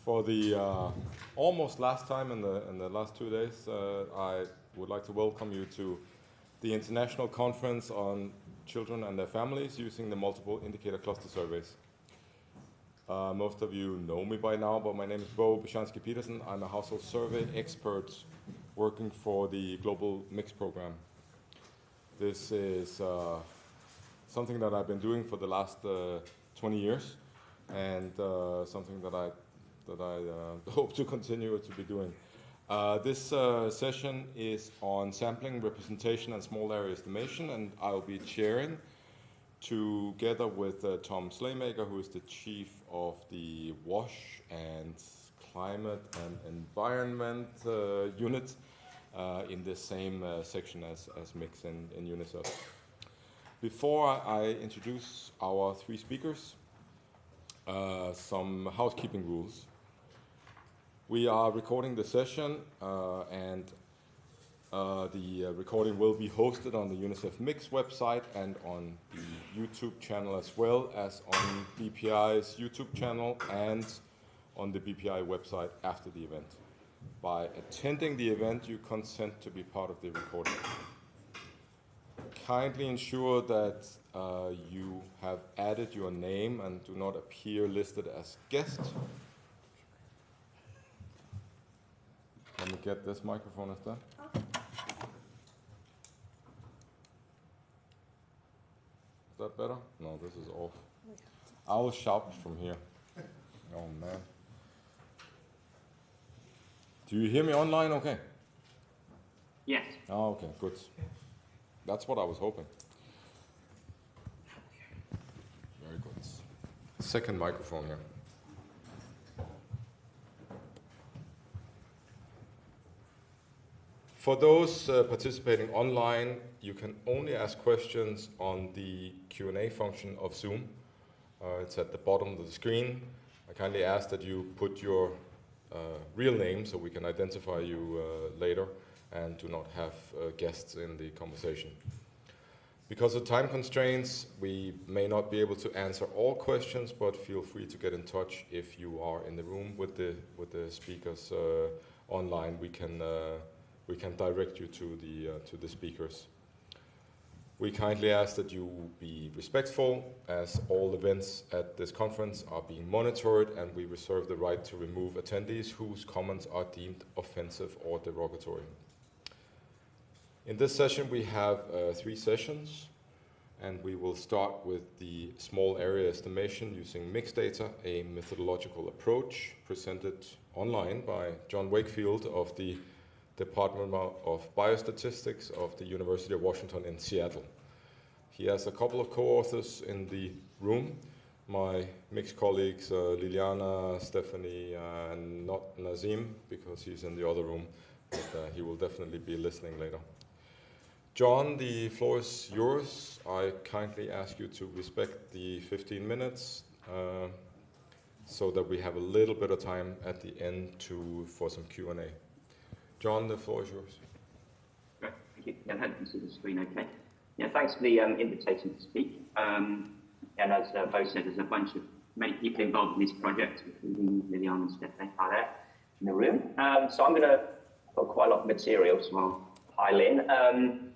For the almost last time in the last 2 days, I would like to welcome you to the International Conference on Children and Their Families using the Multiple Indicator Cluster Surveys. Most of you know me by now, but my name is Bo Bishansky-Petersen. I'm a household survey expert working for the Global Mix Program. This is something that I've been doing for the last 20 years, and something that I hope to continue to be doing. This session is on sampling, representation, and small area estimation, and I'll be chairing together with Tom Slaymaker, who is the chief of the WASH and Climate and Environment unit in the same section as Mix in UNICEF. Before I introduce our three speakers, some housekeeping rules. We are recording the session, and the recording will be hosted on the UNICEF Mix website and on the YouTube channel, as well as on BPI's YouTube channel and on the BPI website after the event. By attending the event, you consent to be part of the recording. Kindly ensure that you have added your name and do not appear listed as guest. Let me get this microphone instead. Is that better? No, this is off. I will shout from here. Oh man. Do you hear me online okay? Yes. Oh, okay, good. That's what I was hoping. Very good. Second microphone here. For those participating online, you can only ask questions on the Q&A function of Zoom. It's at the bottom of the screen. I kindly ask that you put your real name so we can identify you later and do not have guests in the conversation. Because of time constraints, we may not be able to answer all questions, but feel free to get in touch if you are in the room with the speakers online. We can direct you to the speakers. We kindly ask that you be respectful, as all events at this conference are being monitored, and we reserve the right to remove attendees whose comments are deemed offensive or derogatory. In this session, we have three sessions, and we will start with the small area estimation using mixed data, a methodological approach presented online by John Wakefield of the Department of Biostatistics of the University of Washington in Seattle. He has a couple of co-authors in the room, my mixed colleagues Liliana, Stephanie, and not Nazim, because he's in the other room, but he will definitely be listening later. John, the floor is yours. I kindly ask you to respect the 15 minutes so that we have a little bit of time at the end for some Q&A. John, the floor is yours. Great, thank you. Yeah, I hope you can see the screen okay. Yeah, thanks for the invitation to speak. And as Bo said, there's many people involved in this project, including Liliana and Stephanie are there in the room. So I'm going to put quite a lot of material, so I'll pile in.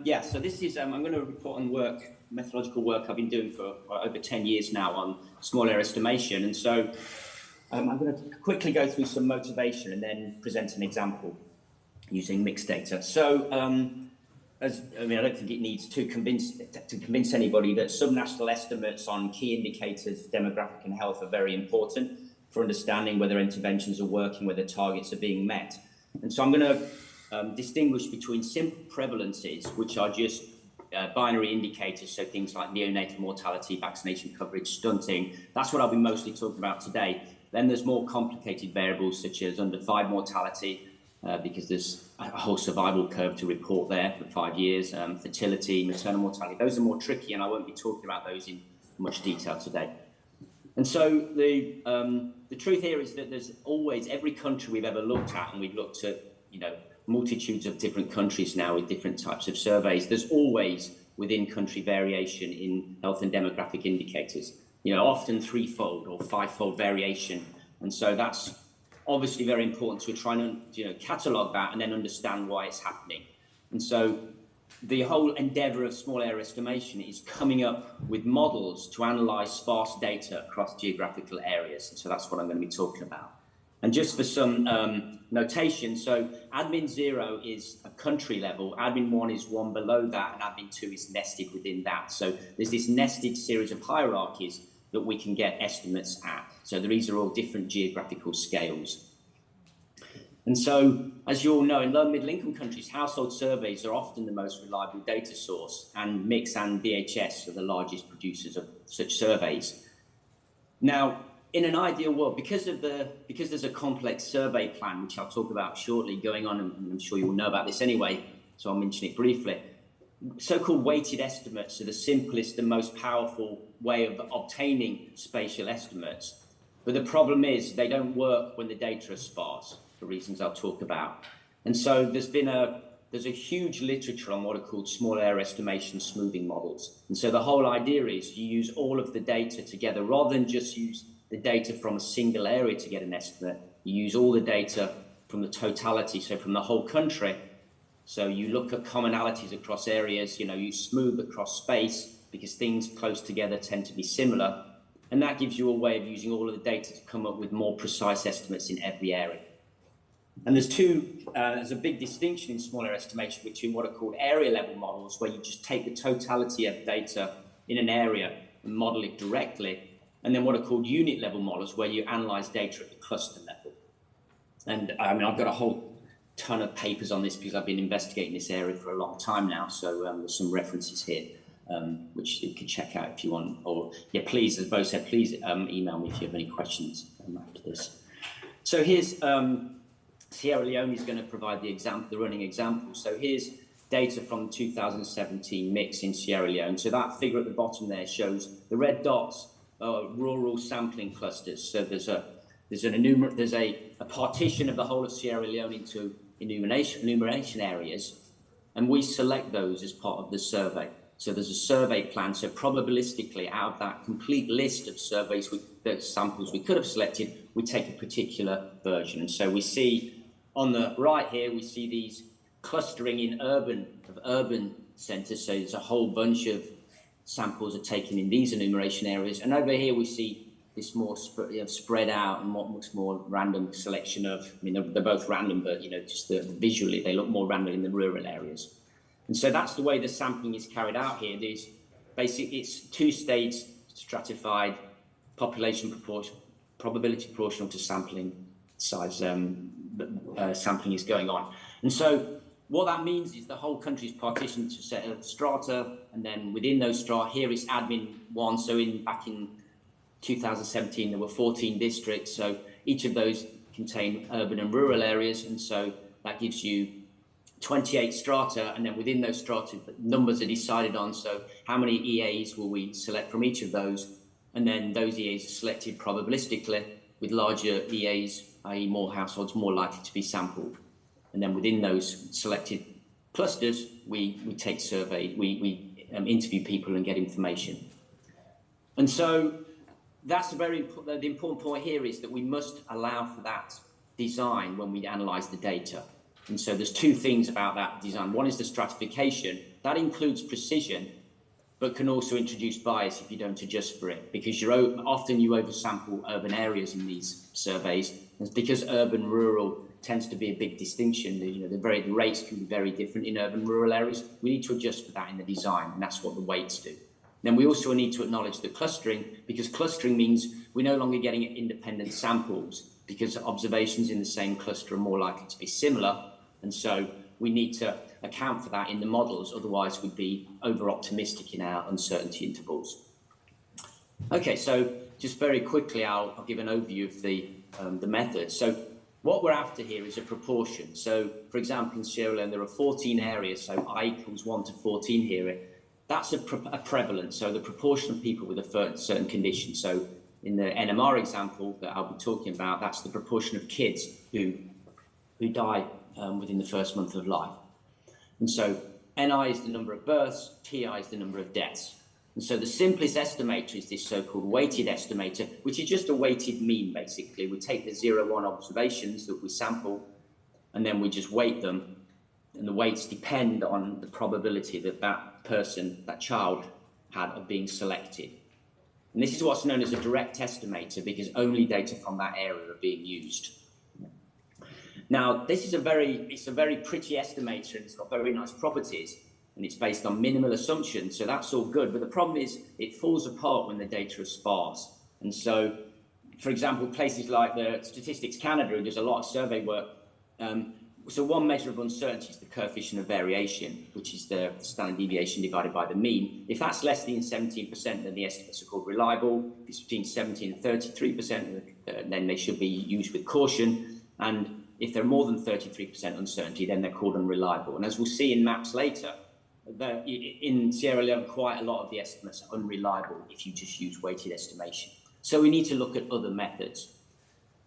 Yeah, so this is, I'm going to report on methodological work I've been doing for over 10 years now on small area estimation. And so I'm going to quickly go through some motivation and then present an example using mixed data. So, I don't think it needs to convince anybody that some national estimates on key indicators, demographic and health, are very important for understanding whether interventions are working, whether targets are being met. And so I'm going to distinguish between simple prevalences, which are just binary indicators, so things like neonatal mortality, vaccination coverage, stunting. That's what I'll be mostly talking about today. Then there's more complicated variables such as under 5 mortality, because there's a whole survival curve to report there for 5 years, fertility, maternal mortality. Those are more tricky, and I won't be talking about those in much detail today. And so the truth here is that there's always, every country we've ever looked at, and we've looked at, multitudes of different countries now with different types of surveys, there's always within country variation in health and demographic indicators. Often 3-fold or 5-fold variation And so that's obviously very important to try and catalogue that and then understand why it's happening. And so the whole endeavour of small area estimation is coming up with models to analyse sparse data across geographical areas. And so that's what I'm going to be talking about. And just for some notation, so admin 0 is a country level, admin 1 is one below that, and admin 2 is nested within that. So there's this nested series of hierarchies that we can get estimates at. So these are all different geographical scales. And so, as you all know, in low and middle income countries, household surveys are often the most reliable data source, and Mix and DHS are the largest producers of such surveys. Now, in an ideal world, because there's a complex survey plan, which I'll talk about shortly, going on, and I'm sure you all know about this anyway, so I'll mention it briefly. So-called weighted estimates are the simplest and most powerful way of obtaining spatial estimates. But the problem is they don't work when the data are sparse, for reasons I'll talk about. And so there's a huge literature on what are called small area estimation smoothing models. And so the whole idea is you use all of the data together rather than just use the data from a single area to get an estimate. You use all the data from the totality, so from the whole country. So you look at commonalities across areas, you smooth across space because things close together tend to be similar. And that gives you a way of using all of the data to come up with more precise estimates in every area. And there's a big distinction in small area estimation between what are called area level models, where you just take the totality of data in an area and model it directly, and then what are called unit level models, where you analyze data at the cluster level. And I mean, I've got a whole ton of papers on this because I've been investigating this area for a long time now. So there's some references here, which you can check out if you want. Or yeah, please, as Bo said, please email me if you have any questions after this. So here's Sierra Leone is going to provide the running example. So here's data from 2017 mix in Sierra Leone. So that figure at the bottom there shows the red dots are rural sampling clusters. So there's a partition of the whole of Sierra Leone into enumeration areas, and we select those as part of the survey. So there's a survey plan. So probabilistically, out of that complete list of samples we could have selected, we take a particular version. And so we see on the right here, we see these clustering in urban centres. So there's a whole bunch of samples are taken in these enumeration areas. And over here, we see this more spread out and much more random selection of, I mean, they're both random, but, just visually, they look more random in the rural areas. And so that's the way the sampling is carried out here. It's two-stage stratified population proportion, probability proportional to sampling size. Sampling is going on. And so what that means is the whole country is partitioned to a set of strata, and then within those strata, here is admin 1. So back in 2017, there were 14 districts. So each of those contain urban and rural areas. And so that gives you 28 strata. And then within those strata, numbers are decided on. So how many EAs will we select from each of those? And then those EAs are selected probabilistically, with larger EAs, i.e. more households, more likely to be sampled. And then within those selected clusters, we take survey, we interview people and get information. And so that's the important point here is that we must allow for that design when we analyze the data. And so there's two things about that design. One is the stratification. That includes precision, but can also introduce bias if you don't adjust for it, because often you oversample urban areas in these surveys. And because urban rural tends to be a big distinction, the rates can be very different in urban rural areas. We need to adjust for that in the design, and that's what the weights do. Then we also need to acknowledge the clustering, because clustering means we're no longer getting independent samples, because observations in the same cluster are more likely to be similar. And so we need to account for that in the models, otherwise we'd be over-optimistic in our uncertainty intervals. Okay, so just very quickly, I'll give an overview of the method. So what we're after here is a proportion. So, for example, in Sierra Leone, there are 14 areas, so I equals 1 to 14 here. That's a prevalence, so the proportion of people with a certain condition. So in the NMR example that I'll be talking about, that's the proportion of kids who die within the first month of life. And so NI is the number of births, TI is the number of deaths. And so the simplest estimator is this so-called weighted estimator, which is just a weighted mean, basically. We take the 0-1 observations that we sample, and then we just weight them. And the weights depend on the probability that that person, that child, had of being selected. And this is what's known as a direct estimator, because only data from that area are being used. Now, this is a very pretty estimator, and it's got very nice properties, and it's based on minimal assumptions, so that's all good. But the problem is it falls apart when the data is sparse. And so, for example, places like the Statistics Canada, who does a lot of survey work, so one measure of uncertainty is the coefficient of variation, which is the standard deviation divided by the mean. If that's less than 17%, then the estimates are called reliable. If it's between 17 and 33%, then they should be used with caution. And if they're more than 33% uncertainty, then they're called unreliable. And as we'll see in maps later, in Sierra Leone, quite a lot of the estimates are unreliable if you just use weighted estimation. So we need to look at other methods.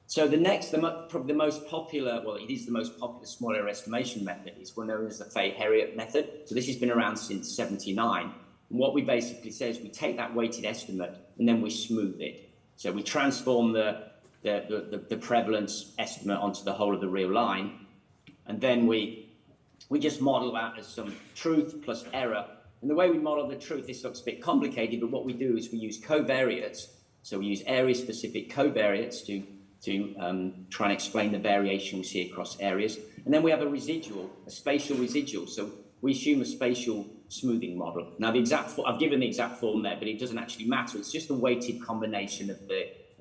So probably the most popular, well, it is the most popular small error estimation method, is one known as the Fay-Herriot method. So this has been around since '79. And what we basically say is we take that weighted estimate and then we smooth it. So we transform the prevalence estimate onto the whole of the real line, and then we just model that as some truth plus error. And the way we model the truth, this looks a bit complicated, but what we do is we use covariates. So we use area-specific covariates to try and explain the variation we see across areas. And then we have a spatial residual. So we assume a spatial smoothing model. Now, I've given the exact form there, but it doesn't actually matter. It's just a weighted combination of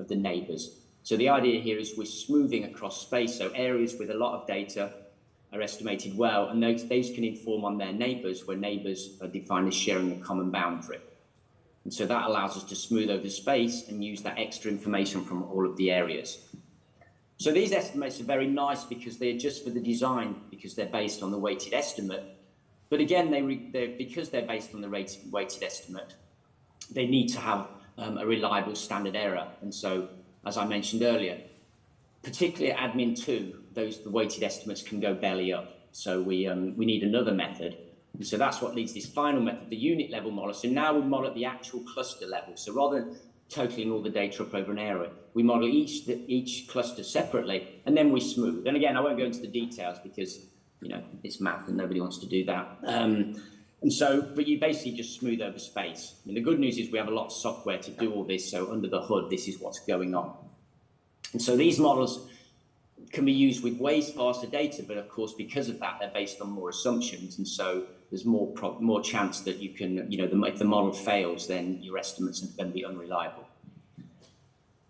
the neighbours. So the idea here is we're smoothing across space. So areas with a lot of data are estimated well, and those can inform on their neighbours, where neighbours are defined as sharing a common boundary. And so that allows us to smooth over space and use that extra information from all of the areas. So these estimates are very nice because they're just for the design, because they're based on the weighted estimate. But again, because they're based on the weighted estimate, they need to have a reliable standard error. And so, as I mentioned earlier, particularly at admin 2, the weighted estimates can go belly up. So we need another method. And so that's what leads this final method, the unit level model. So now we model at the actual cluster level. So rather than totaling all the data up over an area, we model each cluster separately, and then we smooth. And again, I won't go into the details because, it's math and nobody wants to do that. But you basically just smooth over space. And the good news is we have a lot of software to do all this. So under the hood, this is what's going on. And so these models can be used with way sparser data, but of course, because of that, they're based on more assumptions. And so there's more chance that you can, if the model fails, then your estimates are going to be unreliable.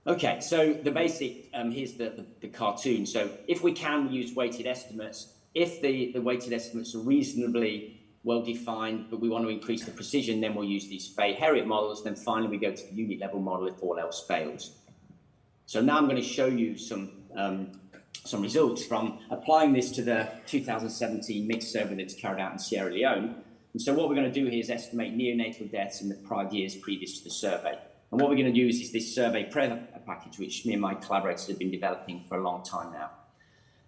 Okay, so the basic, here's the cartoon. So if we can use weighted estimates, if the weighted estimates are reasonably well-defined, but we want to increase the precision, then we'll use these Fay-Herriot models. Then finally, we go to the unit level model if all else fails. So now I'm going to show you some results from applying this to the 2017 mixed survey that's carried out in Sierra Leone. And so what we're going to do here is estimate neonatal deaths in the 5 years previous to the survey. And what we're going to use is this survey package, which me and my collaborators have been developing for a long time now.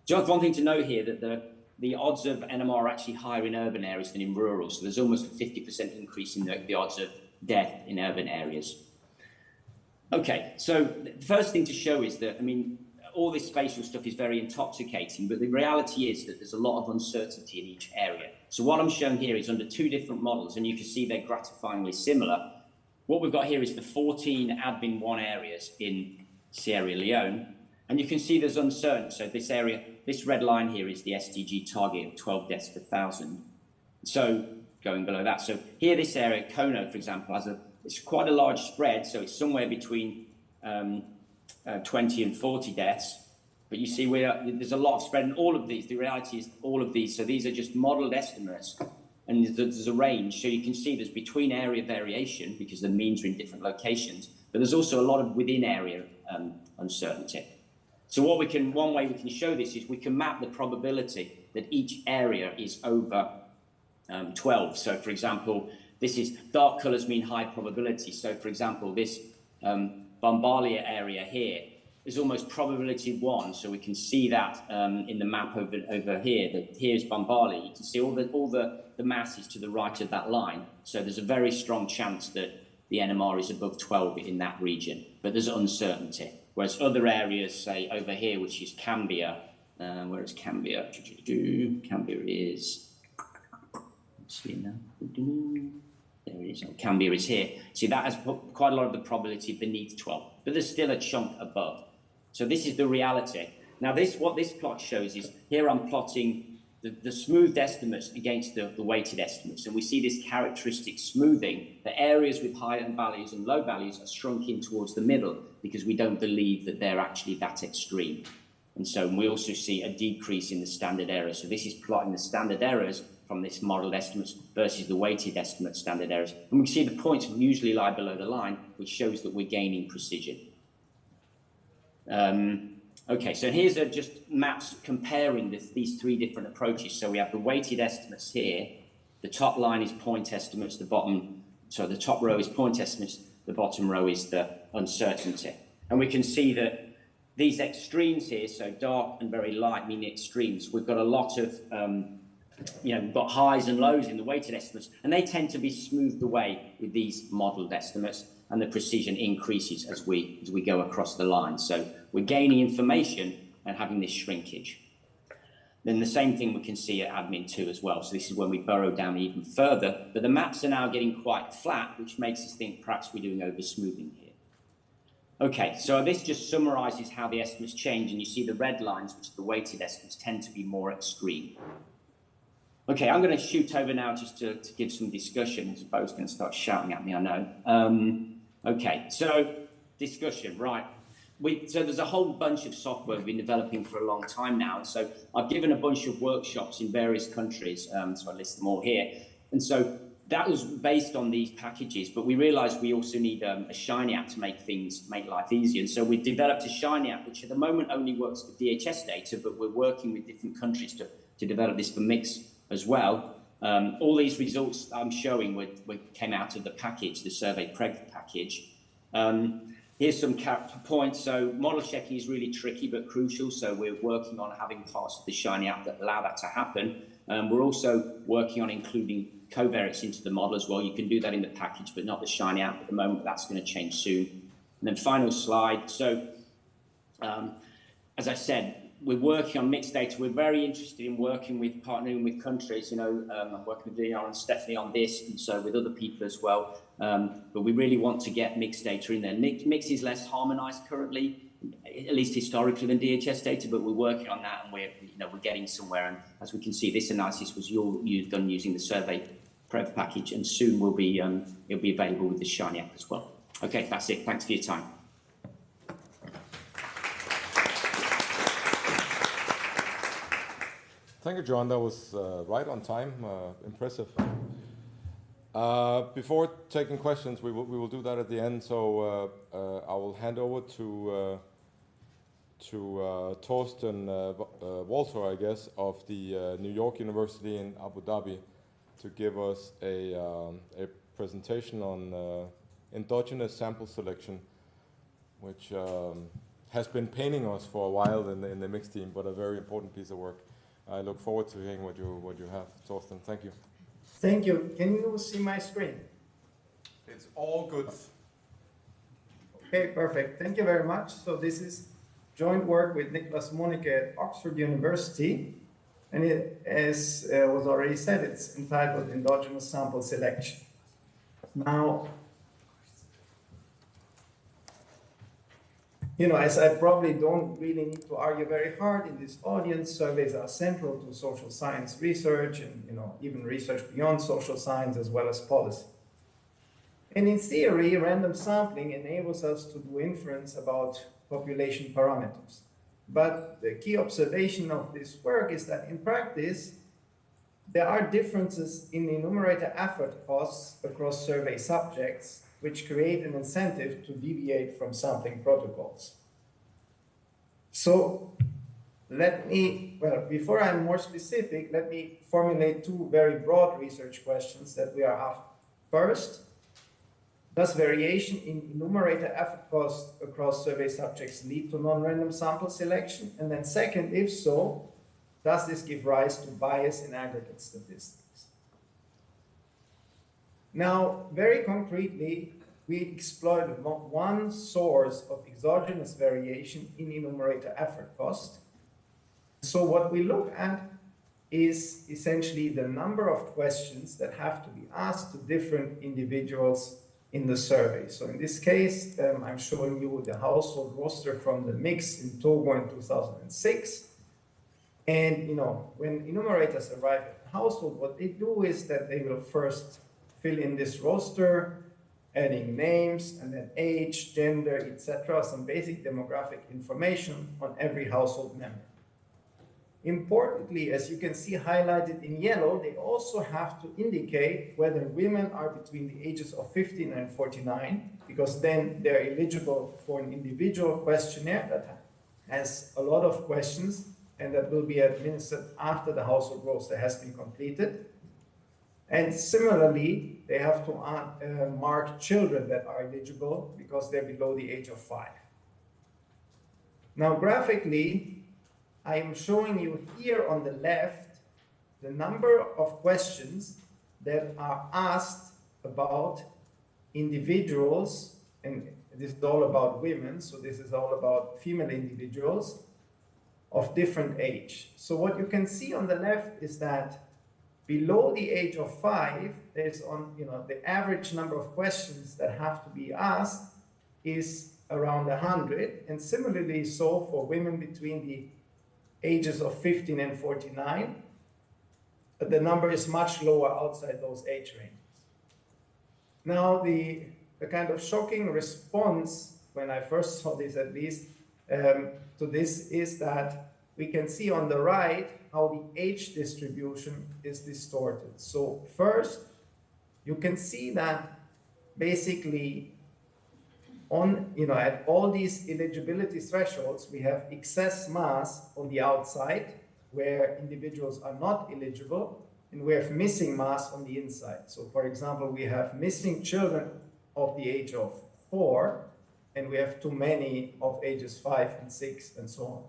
Just one thing to note here, that the odds of NMR are actually higher in urban areas than in rural. So there's almost a 50% increase in the odds of death in urban areas. Okay, so the first thing to show is that, all this spatial stuff is very intoxicating, but the reality is that there's a lot of uncertainty in each area. So what I'm showing here is under 2 different models, and you can see they're gratifyingly similar. What we've got here is the 14 admin 1 areas in Sierra Leone, and you can see there's uncertainty. So this area, this red line here is the SDG target of 12 deaths per 1,000. So going below that, so here this area, Kono, for example, it's quite a large spread, so it's somewhere between 20 and 40 deaths, but you see there's a lot of spread in all of these. The reality is all of these, so these are just modelled estimates, and there's a range. So you can see there's between area variation because the means are in different locations, but there's also a lot of within area uncertainty. So one way we can show this is we can map the probability that each area is over 12. So for example, this is dark colours mean high probability. So for example, this Bombalia area here, is almost probability 1. So we can see that in the map over here. That here's Bombali. You can see all the masses to the right of that line. So there's a very strong chance that the NMR is above 12 in that region, but there's uncertainty. Whereas other areas, say over here, which is Cambia, where is Cambia? Cambia is, let's see now. There it is. Cambia is here. See, that has put quite a lot of the probability beneath 12, but there's still a chunk above. So this is the reality. Now, what this plot shows is, here I'm plotting the smoothed estimates against the weighted estimates. And we see this characteristic smoothing. The areas with high values and low values are shrunk in towards the middle because we don't believe that they're actually that extreme. And so we also see a decrease in the standard errors. So this is plotting the standard errors from this modeled estimates versus the weighted estimate standard errors. And we can see the points usually lie below the line, which shows that we're gaining precision. Okay, so here's just maps comparing these 3 different approaches. So we have the weighted estimates here. The top line is point estimates. The top row is point estimates. The bottom row is the uncertainty. And we can see that these extremes here, so dark and very light mean the extremes. We've got a lot of, we've got highs and lows in the weighted estimates, and they tend to be smoothed away with these modelled estimates, and the precision increases as we go across the line. So we're gaining information and having this shrinkage. Then the same thing we can see at admin 2 as well. So this is when we burrow down even further, but the maps are now getting quite flat, which makes us think perhaps we're doing over smoothing here. Okay, so this just summarizes how the estimates change, and you see the red lines, which are the weighted estimates, tend to be more extreme. Okay, I'm going to shoot over now just to give some discussion. Bo's going to start shouting at me, I know. Okay, so discussion, right. So there's a whole bunch of software we've been developing for a long time now. And so I've given a bunch of workshops in various countries, so I list them all here. And so that was based on these packages, but we realized we also need a Shiny app to make life easier. And so we developed a Shiny app, which at the moment only works for DHS data, but we're working with different countries to develop this for mix as well. All these results I'm showing came out of the package, the survey preg package. Here's some points. So model checking is really tricky but crucial. So we're working on having parts of the Shiny app that allow that to happen. We're also working on including covariates into the model as well. You can do that in the package, but not the Shiny app at the moment. That's going to change soon. And then final slide. So as I said, we're working on mixed data. We're very interested in partnering with countries. I'm working with Leon and Stephanie on this, and so with other people as well. But we really want to get mixed data in there. Mix is less harmonized currently, at least historically, than DHS data, but we're working on that, and we're getting somewhere. And as we can see, this analysis was done using the survey preg package, and soon it'll be available with the Shiny app as well. Okay, that's it. Thanks for your time. Thank you, John. That was right on time. Impressive. Before taking questions, we will do that at the end. So I will hand over to Torsten Walter, I guess, of the New York University in Abu Dhabi, to give us a presentation on endogenous sample selection, which has been paining us for a while in the mix team, but a very important piece of work. I look forward to hearing what you have, Torsten. Thank you. Thank you. Can you see my screen? It's all good. Okay, perfect. Thank you very much. So this is joint work with Niklas Monicke at Oxford University. And it, as was already said, it's entitled Endogenous Sample Selection. Now, as I probably don't really need to argue very hard in this audience, surveys are central to social science research and, even research beyond social science as well as policy. And in theory, random sampling enables us to do inference about population parameters. But the key observation of this work is that in practice, there are differences in enumerator effort costs across survey subjects, which create an incentive to deviate from sampling protocols. So before I'm more specific, let me formulate 2 very broad research questions that we are after. First, Does variation in enumerator effort cost across survey subjects lead to non-random sample selection? And then second, if so, does this give rise to bias in aggregate statistics? Now, very concretely, we exploited one source of exogenous variation in enumerator effort cost. So what we look at is essentially the number of questions that have to be asked to different individuals in the survey. So in this case, I'm showing you the household roster from the mix in Togo in 2006. And when enumerators arrive at the household, what they do is that they will first fill in this roster, adding names and then age, gender, etc., some basic demographic information on every household member. Importantly, as you can see highlighted in yellow, they also have to indicate whether women are between the ages of 15 and 49, because then they're eligible for an individual questionnaire that has a lot of questions and that will be administered after the household roster has been completed. And similarly, they have to mark children that are eligible because they're below the age of 5. Now, graphically, I am showing you here on the left the number of questions that are asked about individuals, and this is all about women, so this is all about female individuals of different age. So what you can see on the left is that below the age of 5, there's the average number of questions that have to be asked is around 100, and similarly so for women between the ages of 15 and 49, but the number is much lower outside those age ranges. Now, the kind of shocking response, when I first saw this at least, to this is that we can see on the right how the age distribution is distorted. So first, you can see that basically at all these eligibility thresholds, we have excess mass on the outside where individuals are not eligible, and we have missing mass on the inside. So for example, we have missing children of the age of 4, and we have too many of ages 5 and 6 and so on.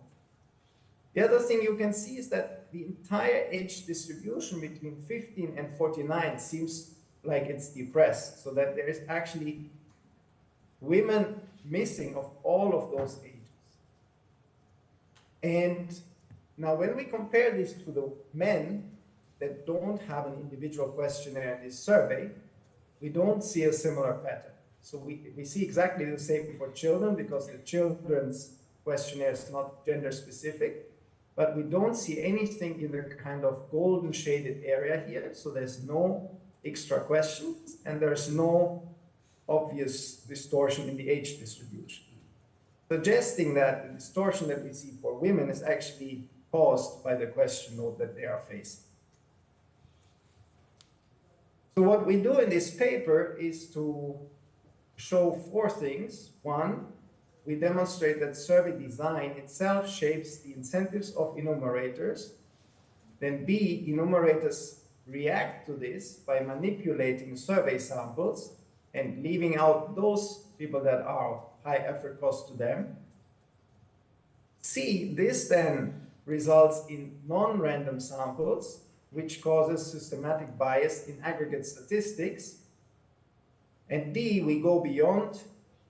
The other thing you can see is that the entire age distribution between 15 and 49 seems like it's depressed, so that there is actually women missing of all of those ages. And now when we compare this to the men that don't have an individual questionnaire in this survey, we don't see a similar pattern. So we see exactly the same for children, because the children's questionnaire is not gender specific, but we don't see anything in the kind of golden shaded area here. So there's no extra questions and there's no obvious distortion in the age distribution, suggesting that the distortion that we see for women is actually caused by the question note that they are facing. So what we do in this paper is to show 4 things. 1, we demonstrate that survey design itself shapes the incentives of enumerators. Then B, enumerators react to this by manipulating survey samples and leaving out those people that are high effort cost to them. C, this then results in non-random samples, which causes systematic bias in aggregate statistics. And D, we go beyond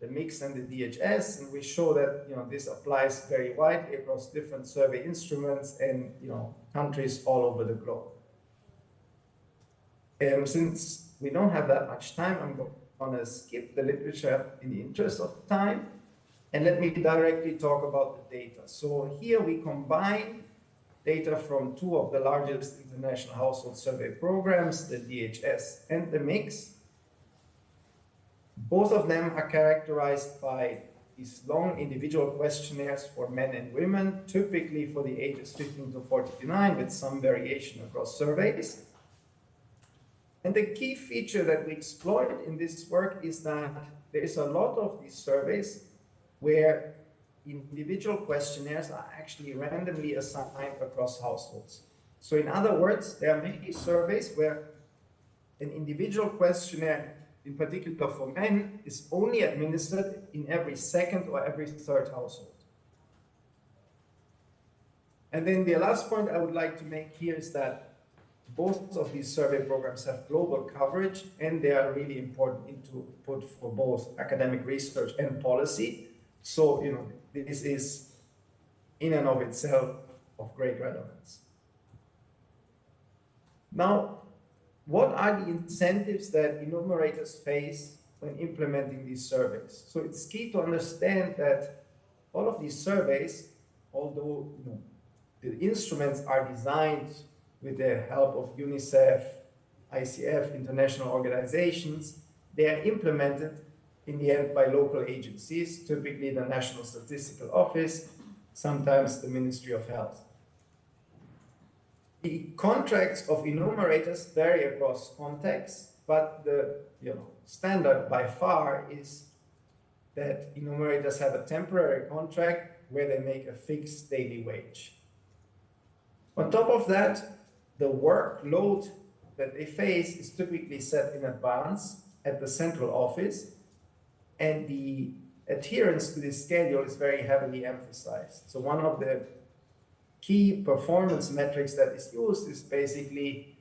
the mix and the DHS, and we show that this applies very widely across different survey instruments and countries all over the globe. Since we don't have that much time, I'm going to skip the literature in the interest of time, and let me directly talk about the data. So here we combine data from 2 of the largest international household survey programs, the DHS and the mix. Both of them are characterized by these long individual questionnaires for men and women, typically for the ages 15 to 49, with some variation across surveys. And the key feature that we explored in this work is that there is a lot of these surveys where individual questionnaires are actually randomly assigned across households. So in other words, there are many surveys where an individual questionnaire in particular for men, is only administered in every second or every third household. And then the last point I would like to make here is that both of these survey programs have global coverage, and they are really important input for both academic research and policy. So, this is in and of itself of great relevance. Now, what are the incentives that enumerators face when implementing these surveys? So it's key to understand that all of these surveys, although the instruments are designed with the help of UNICEF, ICF, international organizations, they are implemented in the end by local agencies, typically the National Statistical Office, sometimes the Ministry of Health. The contracts of enumerators vary across contexts, but the standard by far is that enumerators have a temporary contract where they make a fixed daily wage. On top of that, the workload that they face is typically set in advance at the central office, and the adherence to this schedule is very heavily emphasized. So one of the key performance metrics that is used is basically,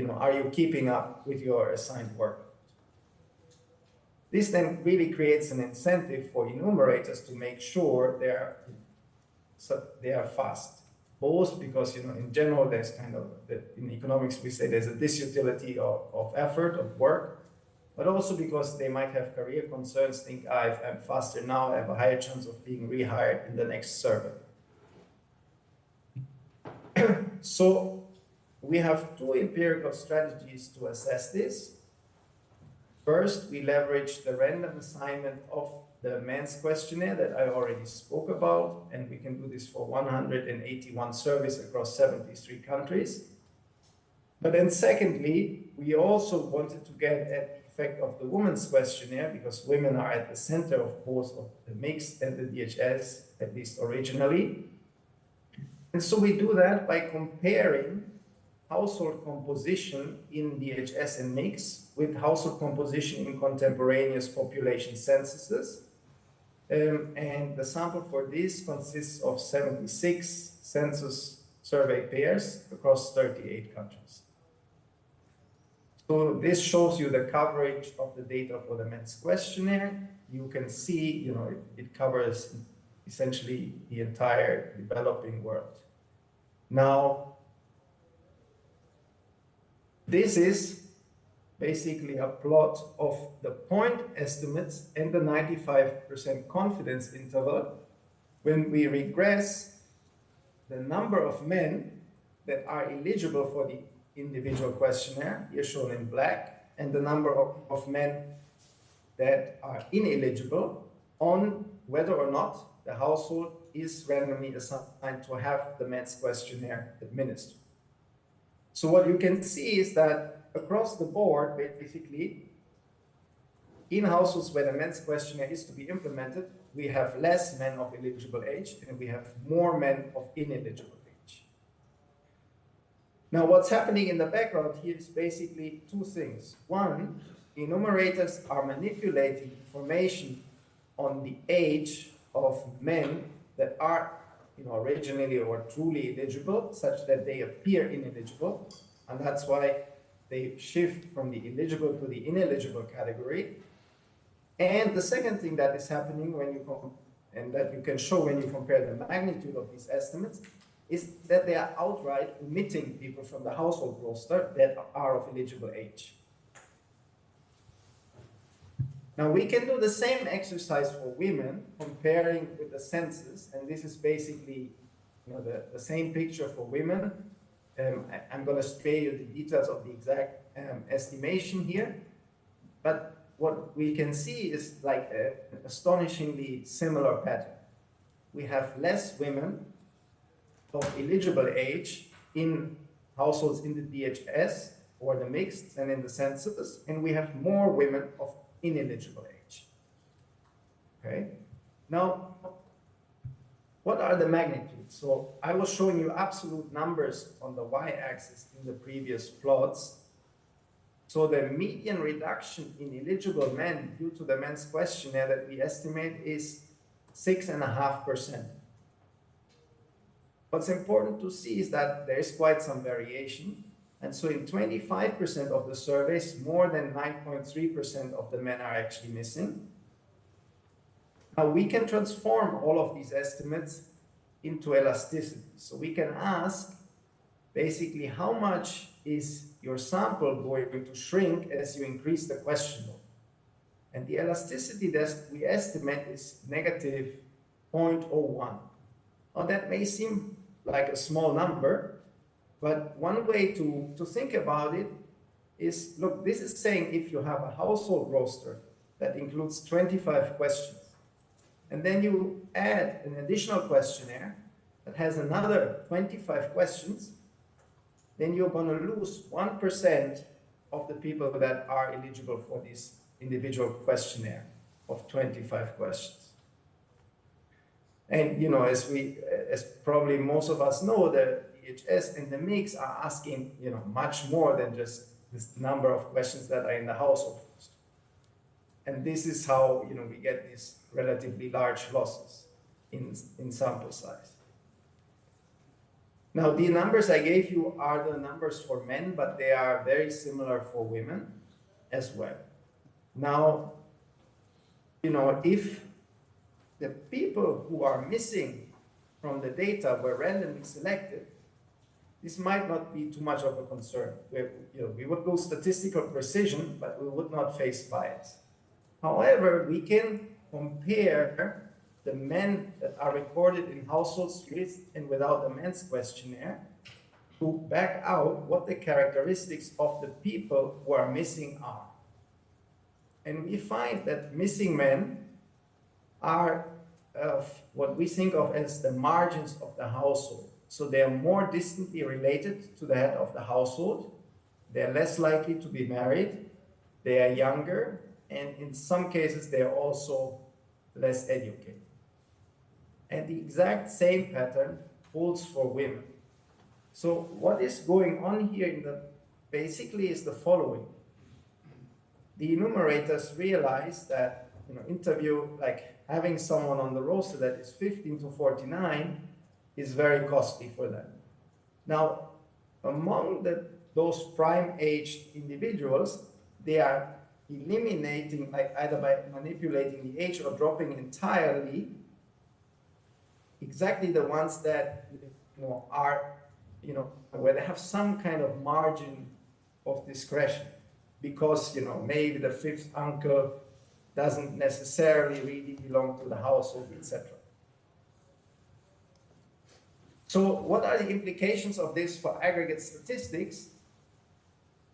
are you keeping up with your assigned work? This then really creates an incentive for enumerators to make sure they are fast. Both because, in general, there's kind of, in economics, we say there's a disutility of effort, of work, but also because they might have career concerns, think, if I'm faster now, I have a higher chance of being rehired in the next survey. So we have two empirical strategies to assess this. First, we leverage the random assignment of the men's questionnaire that I already spoke about, and we can do this for 181 surveys across 73 countries. But then secondly, we also wanted to get at the effect of the women's questionnaire, because women are at the center of both of the mixed and the DHS, at least originally. And so we do that by comparing household composition in DHS and mix with household composition in contemporaneous population censuses. And the sample for this consists of 76 census survey pairs across 38 countries. So this shows you the coverage of the data for the men's questionnaire. You can see, it covers essentially the entire developing world. Now, this is basically a plot of the point estimates and the 95% confidence interval when we regress the number of men that are eligible for the individual questionnaire, here shown in black, and the number of men that are ineligible on whether or not the household is randomly assigned to have the men's questionnaire administered. So what you can see is that across the board, basically, in households where the men's questionnaire is to be implemented, we have less men of eligible age and we have more men of ineligible age. Now, what's happening in the background here is basically two things. One, enumerators are manipulating information on the age of men that are originally or truly eligible, such that they appear ineligible, and that's why they shift from the eligible to the ineligible category. And the second thing that is happening and that you can show when you compare the magnitude of these estimates is that they are outright omitting people from the household roster that are of eligible age. Now, we can do the same exercise for women, comparing with the census, and this is basically the same picture for women. I'm going to spare you the details of the exact estimation here, but what we can see is like an astonishingly similar pattern. We have less women of eligible age in households in the DHS or the mixed than in the census, and we have more women of ineligible age. Okay, now what are the magnitudes? So I was showing you absolute numbers on the y-axis in the previous plots. So the median reduction in eligible men due to the men's questionnaire that we estimate is 6.5%. What's important to see is that there is quite some variation. And so in 25% of the surveys, more than 9.3% of the men are actually missing. Now we can transform all of these estimates into elasticity. So we can ask basically how much is your sample going to shrink as you increase the question load. And the elasticity that we estimate is negative 0.01. Now that may seem like a small number, but one way to think about it is, look, this is saying if you have a household roster that includes 25 questions, and then you add an additional questionnaire that has another 25 questions, then you're going to lose 1% of the people that are eligible for this individual questionnaire of 25 questions. And, you know, as probably most of us know, the DHS and the mix are asking, you know, much more than just this number of questions that are in the household. And this is how, you know, we get these relatively large losses in sample size. Now, the numbers I gave you are the numbers for men, but they are very similar for women as well. Now, you know, if the people who are missing from the data were randomly selected, this might not be too much of a concern. We would lose statistical precision, but we would not face bias. However, we can compare the men that are recorded in households with and without the men's questionnaire to back out what the characteristics of the people who are missing are. And we find that missing men are what we think of as the margins of the household. So they are more distantly related to the head of the household. They're less likely to be married. They are younger. And in some cases, they are also less educated. And the exact same pattern holds for women. So what is going on here basically is the following. The enumerators realize that, you know, like having someone on the roster that is 15 to 49 is very costly for them. Now, among those prime-aged individuals, they are eliminating, like either by manipulating the age or dropping entirely, exactly the ones that, you know, are, you know, where they have some kind of margin of discretion, because, you know, maybe the fifth uncle doesn't necessarily really belong to the household, etc. So what are the implications of this for aggregate statistics?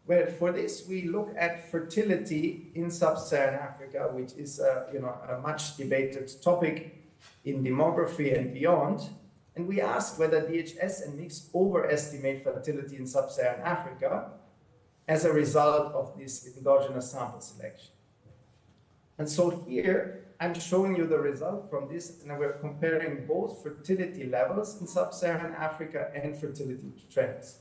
Well, for this, we look at fertility in sub-Saharan Africa, which is you know, a much debated topic in demography and beyond. And we asked whether DHS and MIX overestimate fertility in sub-Saharan Africa as a result of this endogenous sample selection. And so here, I'm showing you the result from this, and we're comparing both fertility levels in sub-Saharan Africa and fertility trends.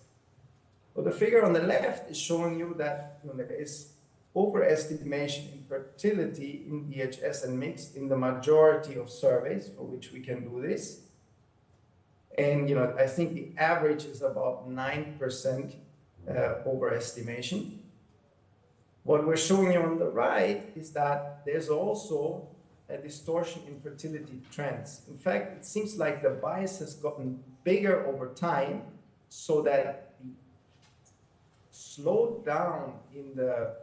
So the figure on the left is showing you that, you know, there is overestimation in fertility in DHS and mixed in the majority of surveys for which we can do this. And, you know, I think the average is about 9% overestimation. What we're showing you on the right is that there's also a distortion in fertility trends. In fact, it seems like the bias has gotten bigger over time, so that the slowdown in the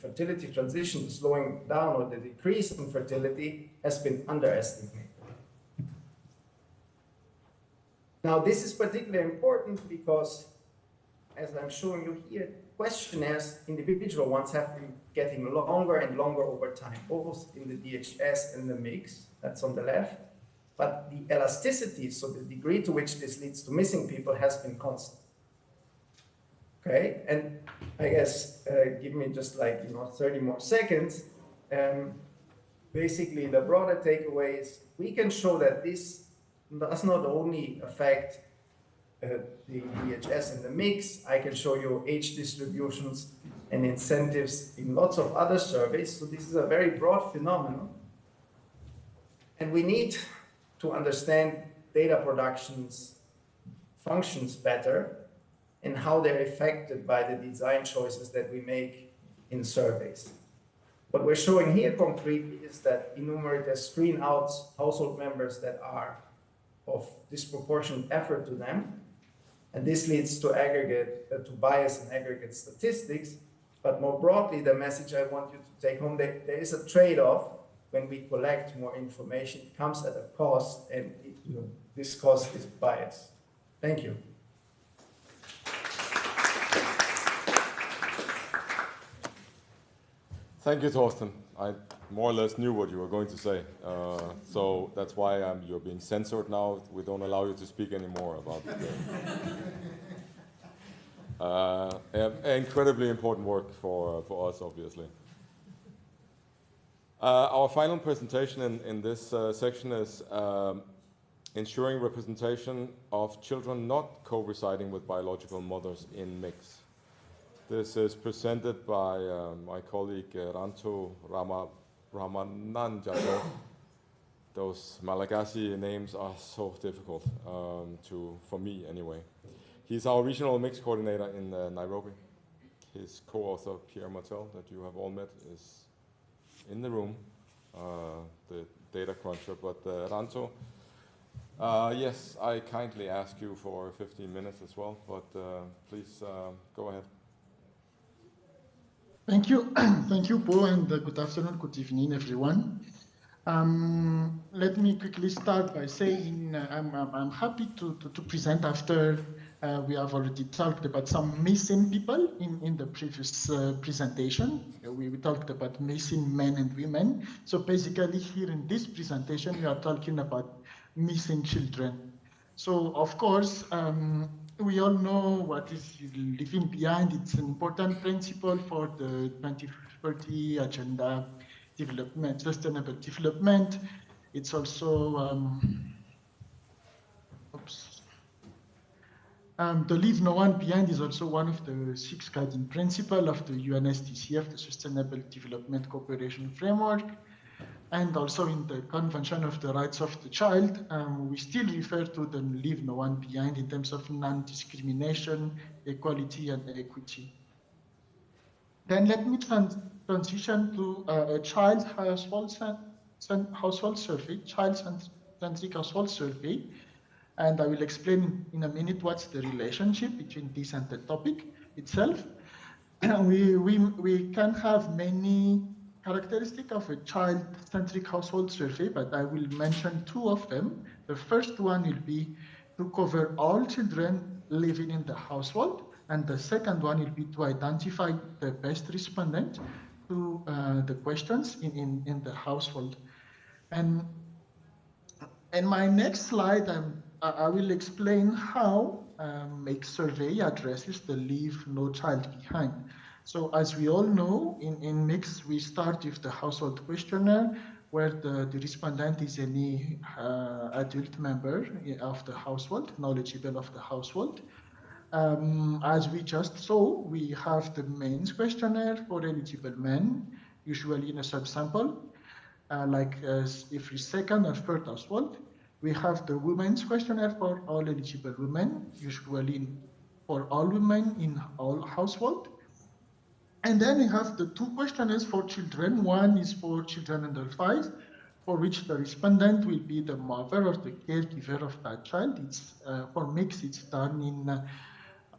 fertility transition, slowing down, or the decrease in fertility has been underestimated. Now, this is particularly important because, as I'm showing you here, questionnaires, individual ones, have been getting longer and longer over time, both in the DHS and the MIX, that's on the left. But the elasticity, so the degree to which this leads to missing people, has been constant. Okay, and I guess, give me just like, you know, 30 more seconds. Basically, the broader takeaway is we can show that this does not only affect the DHS in the mix. I can show you age distributions and incentives in lots of other surveys. So this is a very broad phenomenon. And we need to understand data production's functions better and how they're affected by the design choices that we make in surveys. What we're showing here concretely is that enumerators screen out household members that are of disproportionate effort to them, and this leads to bias in aggregate statistics. But more broadly, the message I want you to take home, there is a trade-off when we collect more information. It comes at a cost, and this cost is bias. Thank you. Thank you, Thorsten. I more or less knew what you were going to say. So that's why you're being censored now. We don't allow you to speak anymore about incredibly important work for us, obviously. Our final presentation in this section is ensuring representation of children not co-residing with biological mothers in mix. This is presented by my colleague Ranto Ramananjago. Those Malagasy names are so difficult for me anyway. He's our regional mix coordinator in Nairobi. His co-author Pierre Martel, that you have all met, is in the room, the data cruncher. But Ranto, yes, I kindly ask you for 15 minutes as well, but please go ahead. Thank you. Thank you, Paul, and good afternoon, good evening, everyone. Let me quickly start by saying I'm happy to present after we have already talked about some missing people in the previous presentation. We talked about missing men and women. So basically here in this presentation, we are talking about missing children. So of course, we all know what is leaving behind. It's an important principle for the 2030 Agenda Development, Sustainable Development. It's also, the leave no one behind is also one of the 6 guiding principles of the UNSDCF, the Sustainable Development Cooperation Framework. And also in the Convention of the Rights of the Child, we still refer to the leave no one behind in terms of non-discrimination, equality, and equity. Then let me transition to a child household survey, child-centric household survey. And I will explain in a minute what's the relationship between this and the topic itself. We can have many characteristics of a child-centric household survey, but I will mention 2 of them. The first one will be to cover all children living in the household, and the second one will be to identify the best respondent to the questions in the household. And in my next slide, I will explain how Make Survey addresses the Leave No Child Behind. So as we all know, in Mix, we start with the household questionnaire, where the respondent is any adult member of the household, knowledgeable of the household. As we just saw, we have the men's questionnaire for eligible men, usually in a subsample, like every second or third household. We have the women's questionnaire for all eligible women, usually for all women in all households. And then we have the 2 questionnaires for children. One is for children under 5, for which the respondent will be the mother or the caregiver of that child. It's for Mix, it's done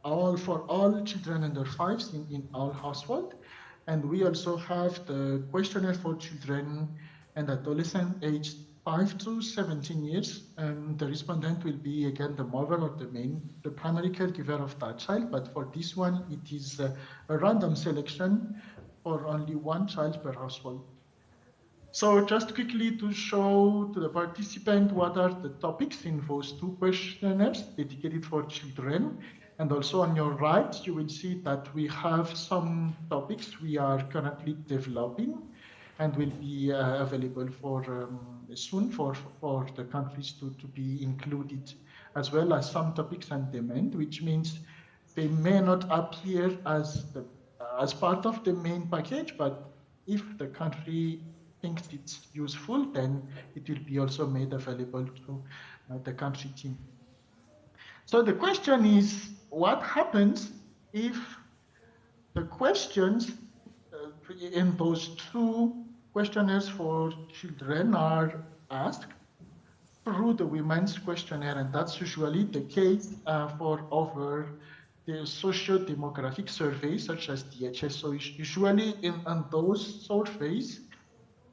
for all children under 5 in all households. And we also have the questionnaire for children and adolescents aged 5 to 17 years. The respondent will be again the mother or the primary caregiver of that child. But for this one, it is a random selection for only 1 child per household. So just quickly to show to the participant what are the topics in those 2 questionnaires dedicated for children. And also on your right, you will see that we have some topics we are currently developing. and will be available for soon for the countries to be included, as well as some topics on demand, which means they may not appear as part of the main package, but if the country thinks it's useful, then it will be also made available to the country team. So the question is, what happens if the questions in those two questionnaires for children are asked through the women's questionnaire? And that's usually the case for over the socio-demographic surveys such as DHS. So usually in those surveys,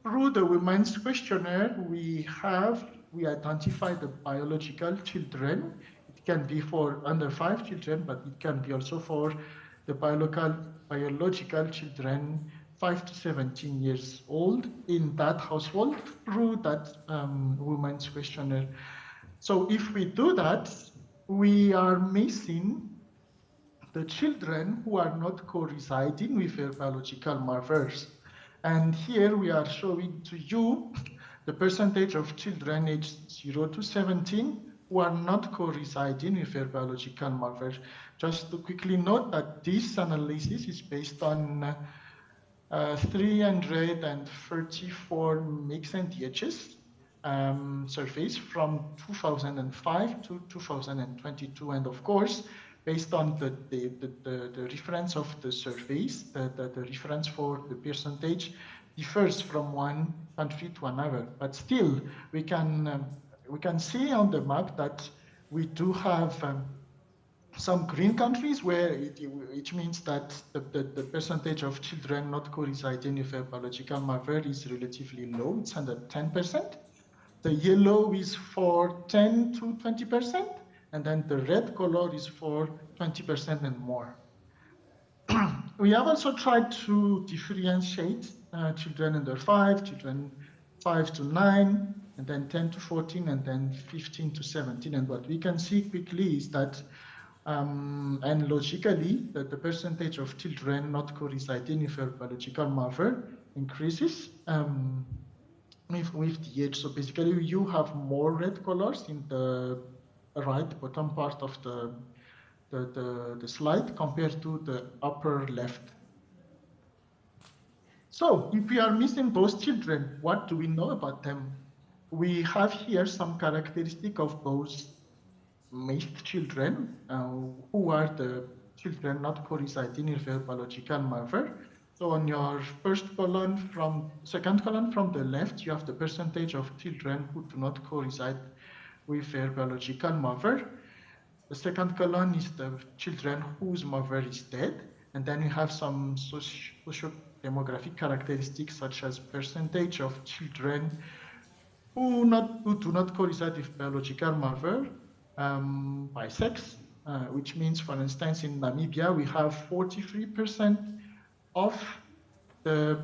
through the women's questionnaire, we identify the biological children. It can be for under 5 children, but it can be also for the biological children 5 to 17 years old in that household through that women's questionnaire. So if we do that, we are missing the children who are not co-residing with their biological mothers. And here we are showing to you the percentage of children aged 0 to 17 who are not co-residing with their biological mother. Just to quickly note that this analysis is based on 334 mix and DHS surveys from 2005 to 2022. And of course, based on the reference of the surveys, the reference for the percentage differs from one country to another. But still, we can see on the map that we do have some green countries where it means that the percentage of children not co-residing with a biological mother is relatively low. It's under 10%. The yellow is for 10 to 20%, and then the red color is for 20% and more. We have also tried to differentiate children under 5, children 5 to 9, and then 10 to 14, and then 15 to 17. And what we can see quickly is that, and logically, that the percentage of children not co-residing with their biological mother increases with the age. So basically, you have more red colors in the right bottom part of the slide compared to the upper left. So if we are missing those children, what do we know about them? We have here some characteristic of those missed children, who are the children not co-residing with their biological mother. So on your second column from the left, you have the percentage of children who do not co-reside with their biological mother. The second column is the children whose mother is dead. And then you have some socio-demographic characteristics such as percentage of children who do not co-reside with biological mother by sex, which means, for instance, in Namibia, we have 43% of the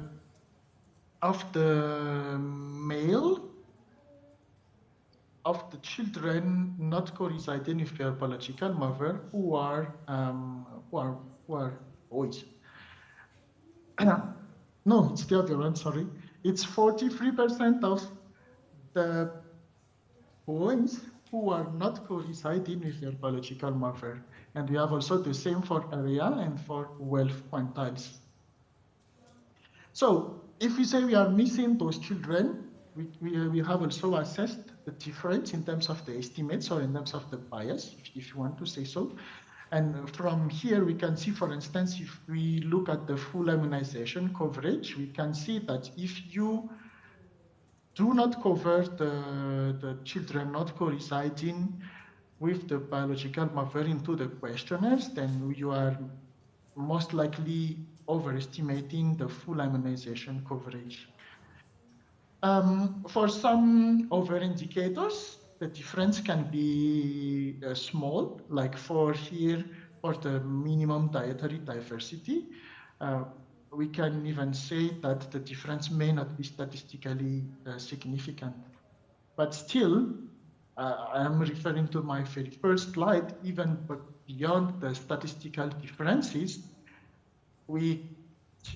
male of the children not co-residing with their biological mother who are boys. No, it's the other one, sorry. It's 43% of the boys who are not co-residing with their biological mother. And we have also the same for area and for wealth quantiles. So if we say we are missing those children, we have also assessed the difference in terms of the estimates or in terms of the bias, if you want to say so. And from here, we can see, for instance, if we look at the full immunization coverage, we can see that if you do not cover the children not co-residing with the biological mother into the questionnaires, then you are most likely overestimating the full immunization coverage. For some other indicators, the difference can be small, like for the minimum dietary diversity. We can even say that the difference may not be statistically significant. But still, I am referring to my very first slide, even beyond the statistical differences, we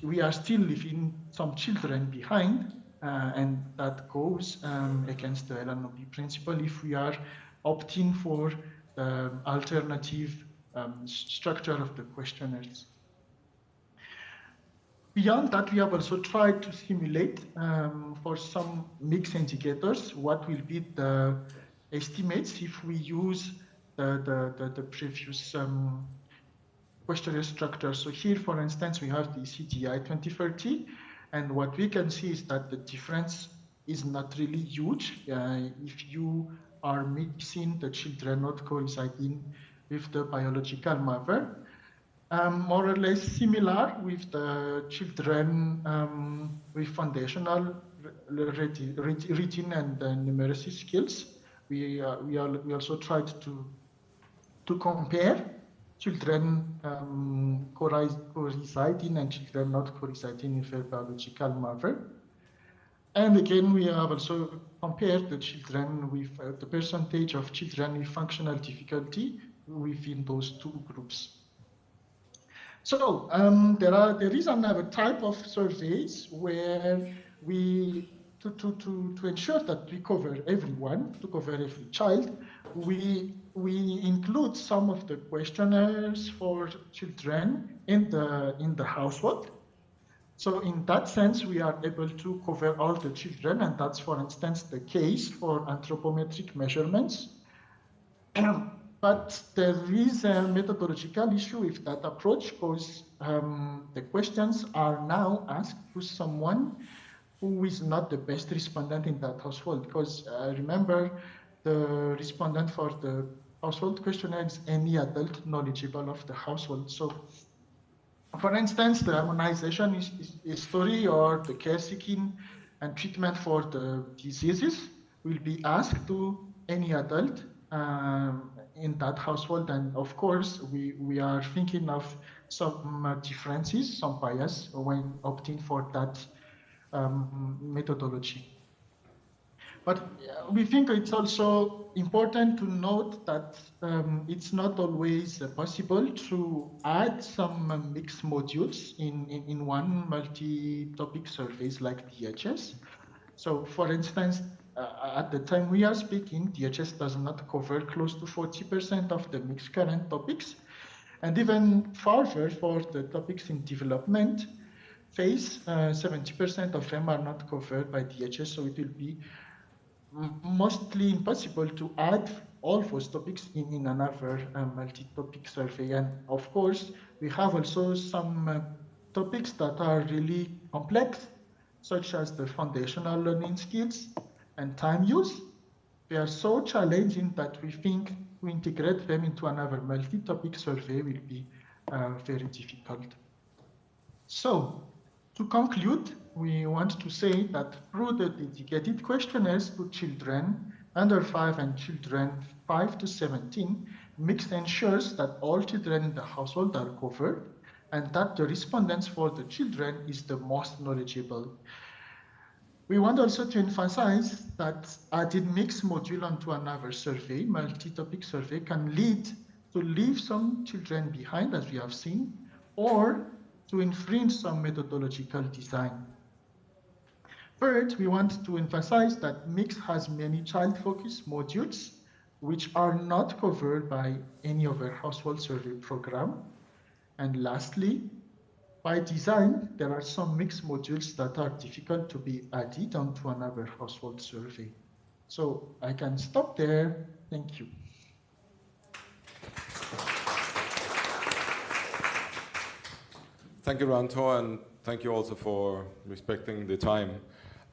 we are still leaving some children behind, and that goes against the LNOP principle if we are opting for the alternative structure of the questionnaires. Beyond that, we have also tried to simulate for some mixed indicators what will be the estimates if we use the previous questionnaire structure. So here, for instance, we have the CDI 2030, and what we can see is that the difference is not really huge if you are mixing the children not coinciding with the biological mother. More or less similar with the children with foundational reading and numeracy skills. We also tried to compare children co-residing and children not co-residing with their biological mother. And again, we have also compared the children with the percentage of children with functional difficulty within those two groups. So there is another type of surveys where we, to ensure that we cover everyone, to cover every child, we include some of the questionnaires for children in the household. So in that sense, we are able to cover all the children, and that's, for instance, the case for anthropometric measurements. But there is a methodological issue with that approach because the questions are now asked to someone who is not the best respondent in that household. Because remember, the respondent for the household questionnaire is any adult knowledgeable of the household. So, for instance, the harmonization history or the care seeking and treatment for the diseases will be asked to any adult in that household. And of course, we are thinking of some differences, some bias when opting for that methodology. But we think it's also important to note that it's not always possible to add some mixed modules in one multi-topic surveys like DHS. So for instance, at the time we are speaking, DHS does not cover close to 40% of the mixed current topics. And even further for the topics in development phase, 70% of them are not covered by DHS. So it will be mostly impossible to add all those topics in another multi-topic survey. And of course, we have also some topics that are really complex, such as the foundational learning skills and time use. They are so challenging that we think to integrate them into another multi-topic survey will be very difficult. So, to conclude, we want to say that through the dedicated questionnaires to children under 5 and children 5 to 17, MIXT ensures that all children in the household are covered and that the respondents for the children is the most knowledgeable. We want also to emphasize that adding mixed module onto another survey, multi-topic survey, can lead to leave some children behind, as we have seen, or to infringe some methodological design. Third, we want to emphasize that MIXT has many child-focused modules which are not covered by any other household survey program. And lastly, by design, there are some mixed modules that are difficult to be added onto another household survey. So I can stop there. Thank you. Thank you, Ranto, and thank you also for respecting the time.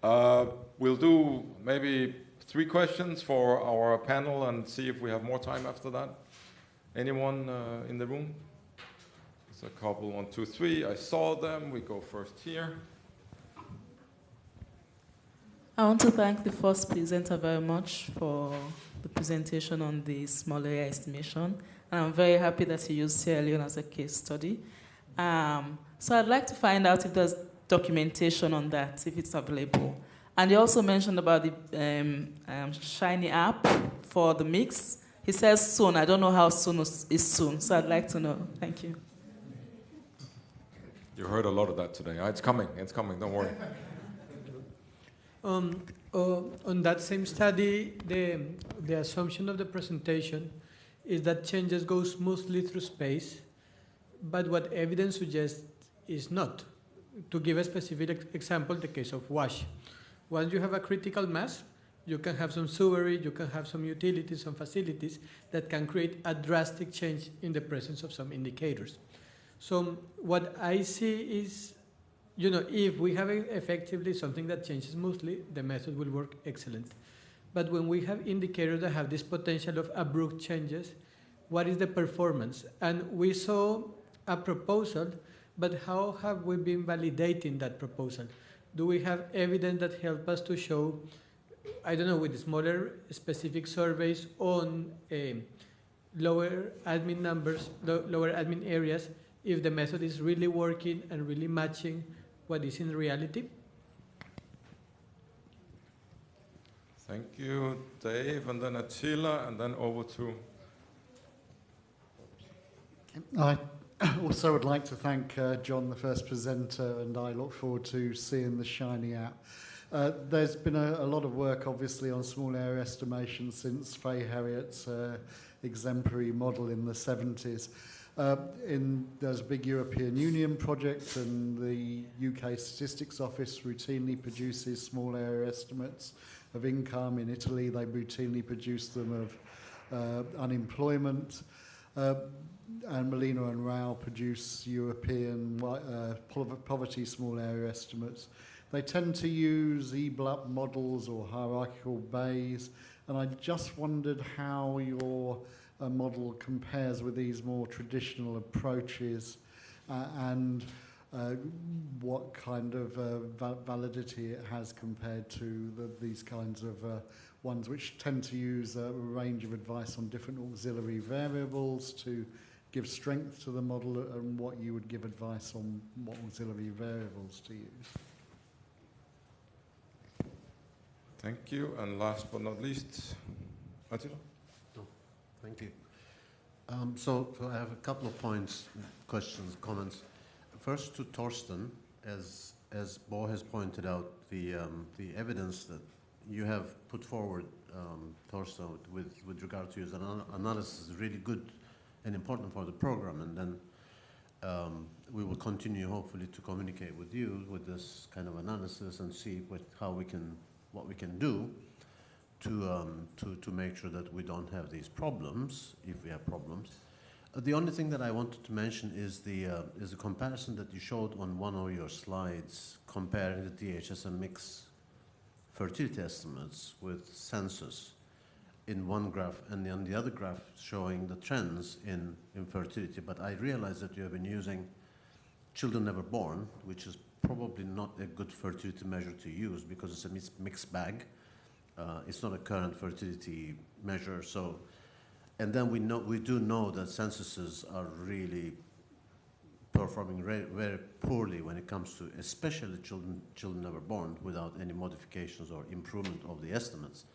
We'll do maybe 3 questions for our panel and see if we have more time after that. Anyone in the room? There's a couple, 1, 2, 3. I saw them. We go first here. I want to thank the first presenter very much for the presentation on the small area estimation. And I'm very happy that you used Sierra Leone as a case study. So I'd like to find out if there's documentation on that, if it's available. And you also mentioned about the Shiny app for the mix. He says soon. I don't know how soon is soon, so I'd like to know. Thank you. You heard a lot of that today. It's coming, don't worry. On that same study, the assumption of the presentation is that changes go smoothly through space, but what evidence suggests is not. To give a specific example, the case of WASH. Once you have a critical mass, you can have some sewerage, you can have some utilities, some facilities that can create a drastic change in the presence of some indicators. So what I see is, if we have effectively something that changes smoothly, the method will work excellent. But when we have indicators that have this potential of abrupt changes, what is the performance? And we saw a proposal, but how have we been validating that proposal? Do we have evidence that help us to show, I don't know, with smaller specific surveys on lower admin numbers, lower admin areas, if the method is really working and really matching what is in reality? Thank you, Dave, and then Attila, and then over to... I also would like to thank John, the first presenter, and I look forward to seeing the shiny app. There's been a lot of work, obviously, on small area estimation since Fay Harriot's exemplary model in the 70s. There's a big European Union project, and the UK Statistics Office routinely produces small area estimates of income. In Italy, they routinely produce them of unemployment. And Molina and Rao produce European poverty small area estimates. They tend to use EBLUP models or hierarchical Bayes, and I just wondered how your model compares with these more traditional approaches and what kind of validity it has compared to these kinds of ones which tend to use a range of advice on different auxiliary variables to give strength to the model, and what you would give advice on what auxiliary variables to use. Thank you, and last but not least, Attila. No, thank you. So I have a couple of points, questions, comments. First to Torsten, as Bo has pointed out, the evidence that you have put forward, Torsten, with regard to his analysis is really good and important for the program, and then we will continue hopefully to communicate with you with this kind of analysis and see what we can do to make sure that we don't have these problems, if we have problems. The only thing that I wanted to mention is the comparison that you showed on one of your slides, comparing the DHS and mixed fertility estimates with census in one graph, and on the other graph showing the trends in fertility. But I realize that you have been using children never born, which is probably not a good fertility measure to use because it's a mixed bag. It's not a current fertility measure. So, and then we do know that censuses are really performing very poorly when it comes to especially children never born without any modifications or improvement of the estimates.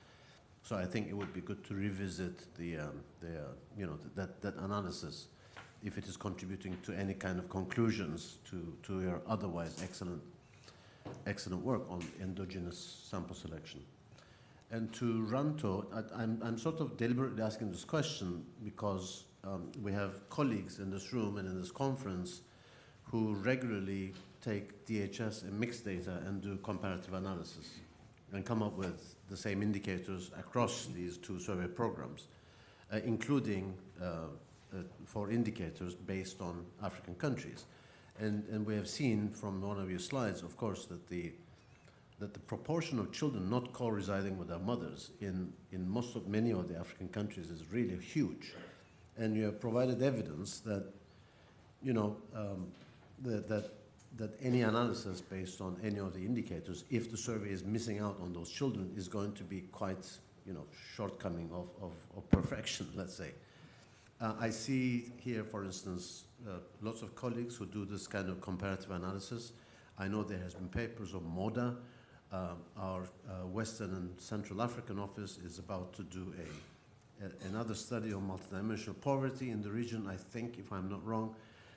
So I think it would be good to revisit that analysis if it is contributing to any kind of conclusions to your otherwise excellent work on endogenous sample selection. And to Ranto, I'm sort of deliberately asking this question because we have colleagues in this room and in this conference who regularly take DHS and mixed data and do comparative analysis and come up with the same indicators across these two survey programs, including for indicators based on African countries. And we have seen from one of your slides, of course, that the proportion of children not co-residing with their mothers in many of the African countries is really huge. And you have provided evidence that, that any analysis based on any of the indicators, if the survey is missing out on those children, is going to be quite, shortcoming of perfection, let's say. I see here, for instance, lots of colleagues who do this kind of comparative analysis. I know there has been papers of MODA. Our Western and Central African office is about to do another study on multidimensional poverty in the region, I think, if I'm not wrong.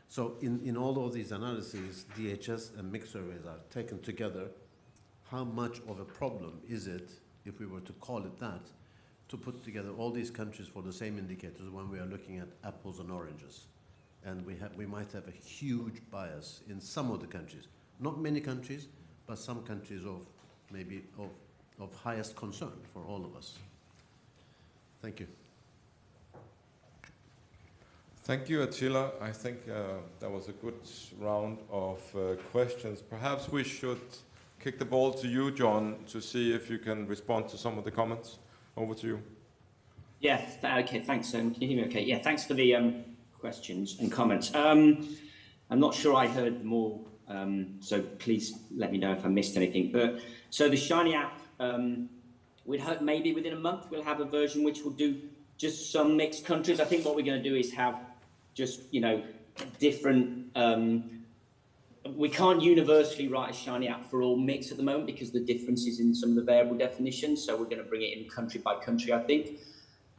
So in all of these analyses, DHS and mixed surveys are taken together. How much of a problem is it, if we were to call it that, to put together all these countries for the same indicators when we are looking at apples and oranges? And we might have a huge bias in some of the countries. Not many countries, but some countries of highest concern for all of us. Thank you. Thank you, Attila. I think that was a good round of questions. Perhaps we should kick the ball to you, John, to see if you can respond to some of the comments. Over to you. Yeah, okay, thanks. Can you hear me okay? Yeah, thanks for the questions and comments. I'm not sure I heard them all, so please let me know if I missed anything. But so the Shiny app, we'd hope maybe within a month we'll have a version which will do just some mixed countries. I think what we're going to do is have just, different, we can't universally write a Shiny app for all mix at the moment because the differences in some of the variable definitions. So we're going to bring it in country by country, I think.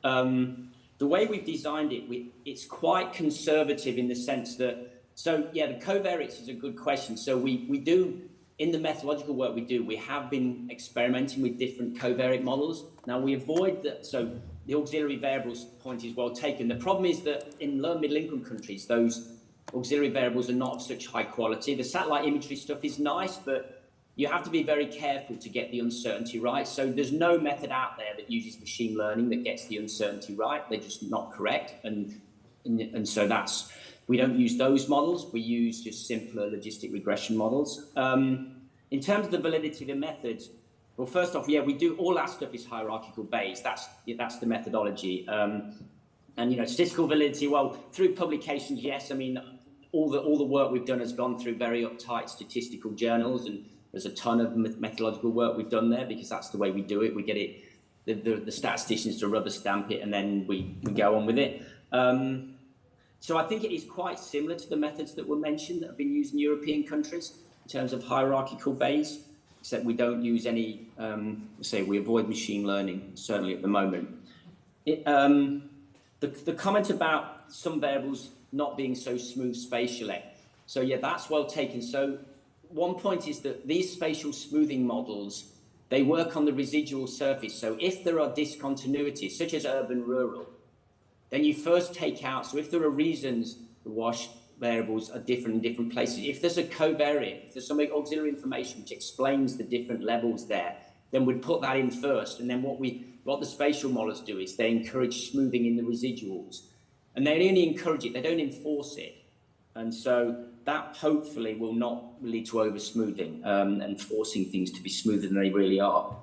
The way we've designed it, it's quite conservative in the sense that, so yeah, the covariates is a good question. So we do, in the methodological work we have been experimenting with different covariate models. Now we avoid that, so the auxiliary variables point is well taken. The problem is that in low and middle income countries, those auxiliary variables are not of such high quality. The satellite imagery stuff is nice, but you have to be very careful to get the uncertainty right. So there's no method out there that uses machine learning that gets the uncertainty right. They're just not correct. And so we don't use those models. We use just simpler logistic regression models. In terms of the validity of the methods, well, first off, yeah, we do, all our stuff is hierarchical based. That's the methodology. And, statistical validity, well, through publications, yes. I mean, all the work we've done has gone through very uptight statistical journals, and there's a ton of methodological work we've done there because that's the way we do it. We get it, the statisticians to rubber stamp it, and then we go on with it. So I think it is quite similar to the methods that were mentioned that have been used in European countries in terms of hierarchical Bayes, except we don't use any, we avoid machine learning, certainly at the moment. The comment about some variables not being so smooth spatially. So yeah, that's well taken. So one point is that these spatial smoothing models, they work on the residual surface. So if there are discontinuities, such as urban-rural, then you first take out, so if there are reasons the wash variables are different in different places, if there's a covariate, if there's some auxiliary information which explains the different levels there, then we'd put that in first. And then what the spatial models do is they encourage smoothing in the residuals. And they only encourage it, they don't enforce it. And so that hopefully will not lead to over smoothing and forcing things to be smoother than they really are.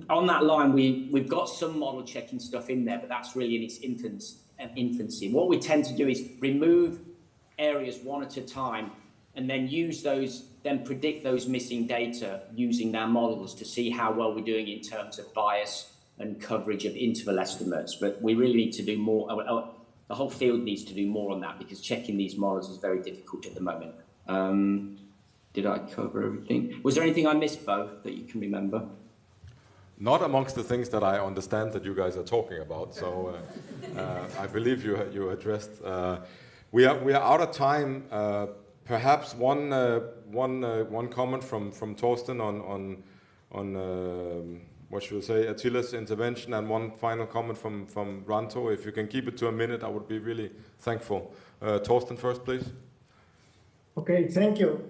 On that line, we've got some model checking stuff in there, but that's really in its infancy. What we tend to do is remove areas one at a time and then use those, then predict those missing data using our models to see how well we're doing in terms of bias and coverage of interval estimates. But we really need to do more. The whole field needs to do more on that because checking these models is very difficult at the moment. Did I cover everything? Was there anything I missed, Bo, that you can remember? Not amongst the things that I understand that you guys are talking about. So I believe you addressed. We are out of time. Perhaps one comment from Torsten on what should I say, Attila's intervention, and one final comment from Ranto. If you can keep it to a minute, I would be really thankful. Torsten first, please. Okay, thank you.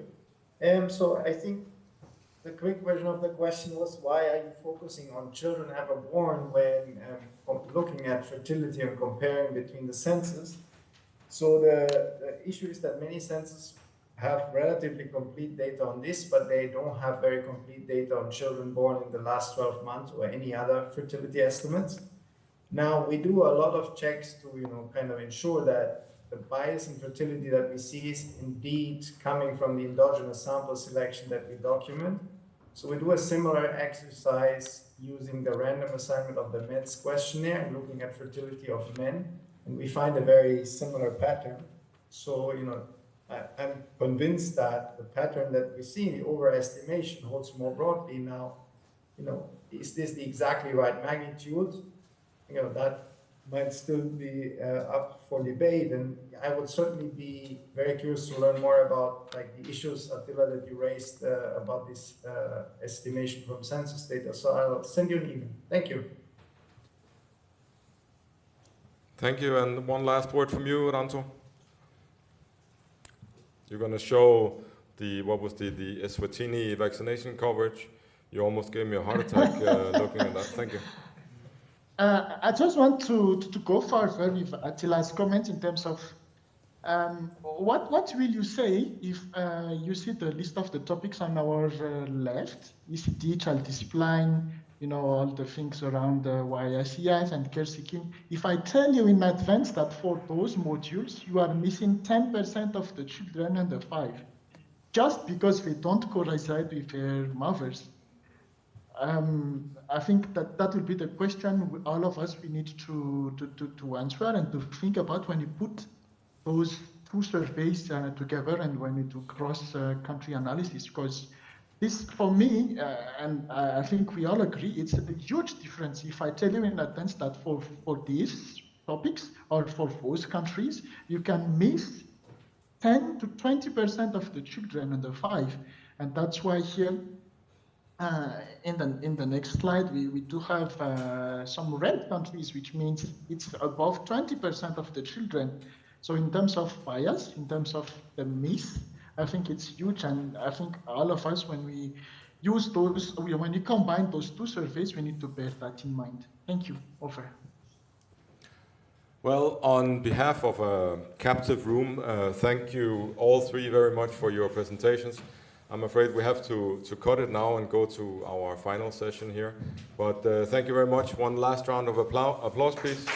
So I think the quick version of the question was, why are you focusing on children ever born when looking at fertility and comparing between the census? So the issue is that many censuses have relatively complete data on this, but they don't have very complete data on children born in the last 12 months or any other fertility estimates. Now, we do a lot of checks to, kind of ensure that the bias in fertility that we see is indeed coming from the endogenous sample selection that we document. So we do a similar exercise using the random assignment of the MEDS questionnaire and looking at fertility of men, and we find a very similar pattern. So, I'm convinced that the pattern that we see in the overestimation holds more broadly now. Is this the exactly right magnitude? That might still be up for debate. And I would certainly be very curious to learn more about like the issues, Attila, that you raised about this estimation from census data. So I'll send you an email. Thank you. Thank you, and one last word from you, Ranto. You're going to show the S24 vaccination coverage. You almost gave me a heart attack looking at that. Thank you. I just want to go further with Attila's comment in terms of what will you say if you see the list of the topics on our left, ECT, child discipline, you know, all the things around YICS and care seeking. If I tell you in advance that for those modules, you are missing 10% of the children under 5, just because they don't coincide with their mothers. I think that will be the question all of us we need to answer and to think about when you put those two surveys together and when you do cross-country analysis, because this, for me, and I think we all agree, it's a huge difference if I tell you in advance that for these topics or for those countries, you can miss 10 to 20% of the children under 5. And that's why here, in the next slide, we do have some red countries, which means it's above 20% of the children. So in terms of bias, in terms of the miss, I think it's huge. And I think all of us, when we use those, when we combine those two surveys, we need to bear that in mind. Thank you. Over. Well, on behalf of a captive room, thank you all three very much for your presentations. I'm afraid we have to cut it now and go to our final session here. But thank you very much. One last round of applause, please.